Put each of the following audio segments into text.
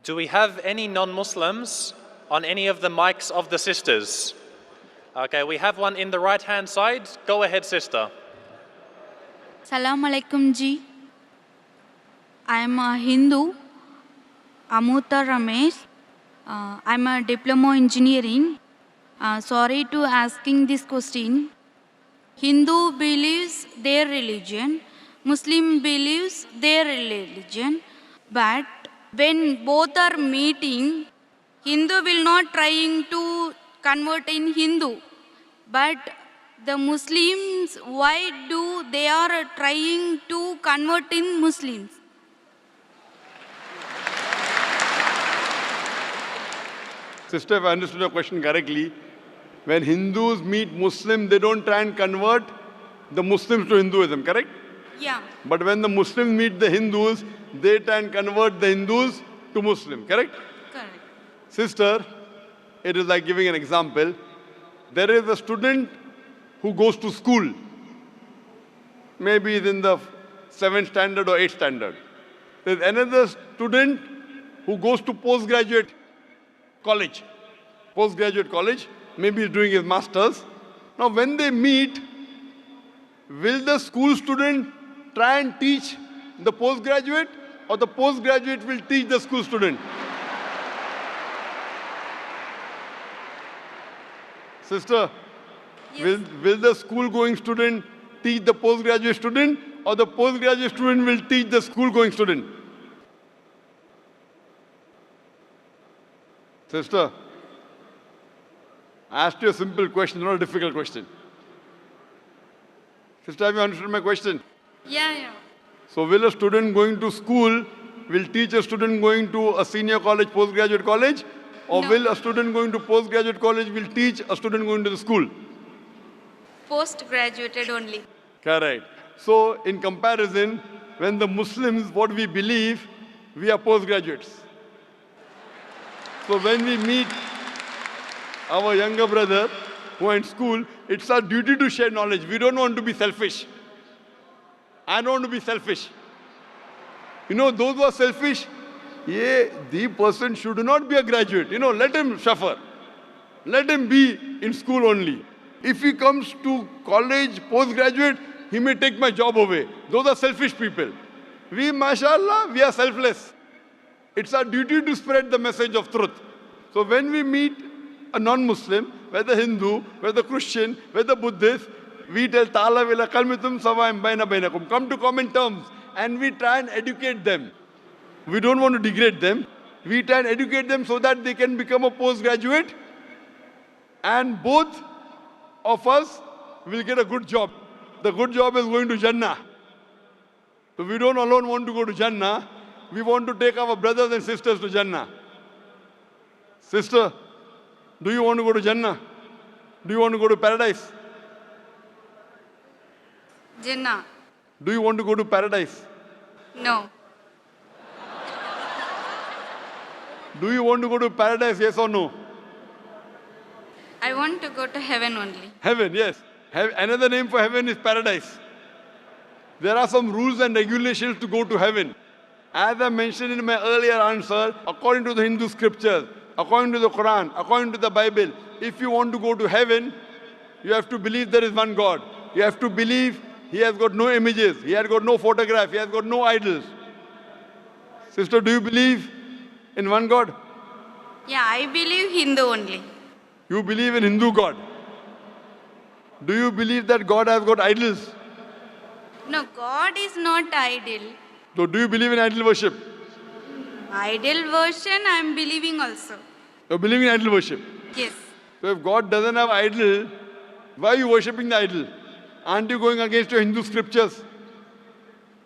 Do we have any non-Muslims on any of the mics of the sisters? Okay, we have one in the right-hand side. Go ahead, sister. Salam alaikum ji. I am a Hindu, Amuta Ramesh. I am a diploma engineering. Sorry to asking this question. Hindu believes their religion, Muslim believes their religion, but when both are meeting, Hindu will not trying to convert in Hindu, but the Muslims, why do they are trying to convert in Muslims? Sister, if I understood your question correctly, when Hindus meet Muslims, they don't try and convert the Muslims to Hinduism, correct? Yeah. But when the Muslims meet the Hindus, they try and convert the Hindus to Muslim, correct? Correct. Sister, it is like giving an example. There is a student who goes to school. Maybe he's in the 7th standard or 8th standard. There's another student who goes to postgraduate college. Postgraduate college. Maybe he's doing his master's. Now when they meet, will the school student try and teach the postgraduate, or the postgraduate will teach the school student? Sister, Yes. will the school-going student teach the postgraduate student, or the postgraduate student will teach the school-going student? Sister, I asked you a simple question, not a difficult question. Sister, have you understood my question? Yeah. So will a student going to school will teach a student going to a senior college, postgraduate college? Or No. will a student going to postgraduate college will teach a student going to the school? Post-graduated only. Correct. So in comparison, when the Muslims, what we believe, we are postgraduates. So when we meet our younger brother who are in school, it's our duty to share knowledge. We don't want to be selfish. I don't want to be selfish. You know, those who are selfish, the person should not be a graduate. You know, let him suffer. Let him be in school only. If he comes to college, postgraduate, he may take my job away. Those are selfish people. We, mashallah, we are selfless. It's our duty to spread the message of truth. So when we meet a non-Muslim, whether Hindu, whether Christian, whether Buddhist, we tell Ta'ala vila kalmitum sawa'im baina bainakum. Come to common terms, and we try and educate them. We don't want to degrade them. We try and educate them so that they can become a postgraduate, and both of us will get a good job. The good job is going to Jannah. So we don't alone want to go to Jannah. We want to take our brothers and sisters to Jannah. Sister, do you want to go to Jannah? Do you want to go to paradise? Jinnah. Do you want to go to paradise? No. Do you want to go to paradise, yes or no? I want to go to heaven only. Heaven, yes. Another name for heaven is paradise. There are some rules and regulations to go to heaven. As I mentioned in my earlier answer, according to the Hindu scriptures, according to the Quran, according to the Bible, if you want to go to heaven, you have to believe there is one God. You have to believe He has got no images, He has got no photograph, He has got no idols. Sister, do you believe in one God? Yeah, I believe Hindu only. You believe in Hindu God. Do you believe that God has got idols? No, God is not idol. So do you believe in idol worship? Idol version I am believing also. You believe in idol worship. Yes. So if God doesn't have idol, why are you worshipping the idol? Aren't you going against your Hindu scriptures?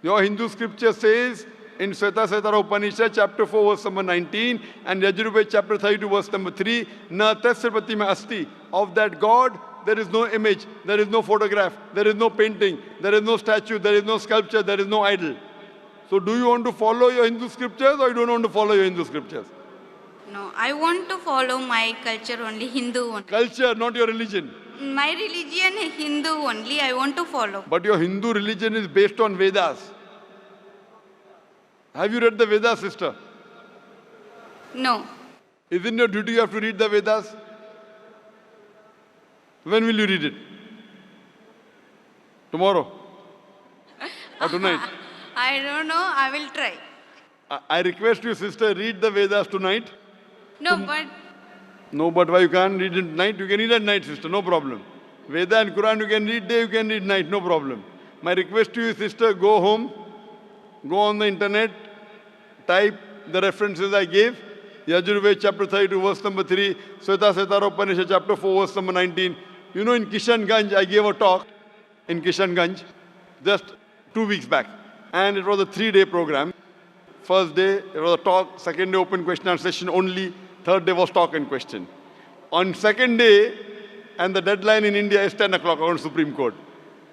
Your Hindu scripture says in Svetasvatara Upanishad, chapter 4, verse number 19, and Yajurveda, chapter 32, verse number 3, Na tasya pratima asti. Of that God, there is no image, there is no photograph, there is no painting, there is no statue, there is no sculpture, there is no idol. So do you want to follow your Hindu scriptures, or you don't want to follow your Hindu scriptures? No, I want to follow my culture only, Hindu only. Culture, not your religion. My religion is Hindu only, I want to follow. But your Hindu religion is based on Vedas. Have you read the Vedas, sister? No. Isn't your duty you have to read the Vedas? When will you read it? Tomorrow? Or tonight? I don't know. I will try. I request you, sister, read the Vedas tonight. No, but No, but why you can't read it at night? You can read at night, sister, no problem. Veda and Quran you can read day, you can read night, no problem. My request to you, sister, go home, go on the internet, type the references I gave. Yajurved chapter 32, verse number 3, Sweta Setara Upanishad chapter 4, verse number 19. You know, in Kishanganj, I gave a talk in Kishanganj just 2 weeks back. And it was a 3-day program. First day, it was a talk. Second day, open question and session only. Third day was talk and question. On second day, and the deadline in India is 10 o'clock on Supreme Court.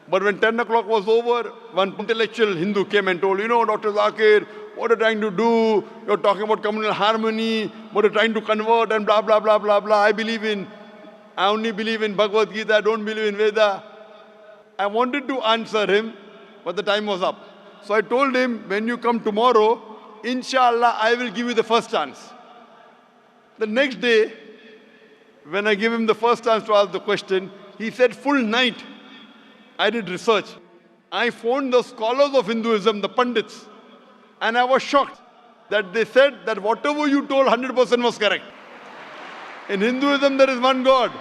But when 10 o'clock was over, one intellectual Hindu came and told, you know, Dr. Zakir, what are you trying to do? You're talking about communal harmony, what are you trying to convert and blah, blah, blah, blah, blah. I only believe in Bhagavad Gita, I don't believe in Veda. I wanted to answer him, but the time was up. So I told him, when you come tomorrow, inshallah, I will give you the first chance. The next day, when I gave him the first chance to ask the question, he said, full night, I did research. I phoned the scholars of Hinduism, the Pandits, and I was shocked that they said that whatever you told 100% was correct. In Hinduism, there is one God.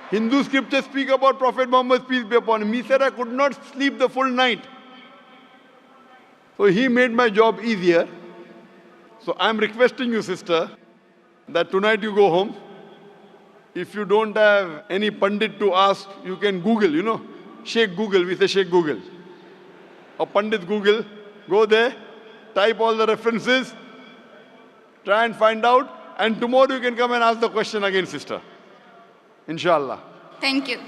Hindu scriptures speak about Prophet Muhammad, peace be upon him. He said, I could not sleep the full night. So he made my job easier. So I'm requesting you, sister, that tonight you go home. If you don't have any Pandit to ask, you can Google, you know. Sheikh Google, we say Sheikh Google. Or Pandit Google. Go there, type all the references, try and find out, and tomorrow you can come and ask the question again, sister. Inshallah. thank you.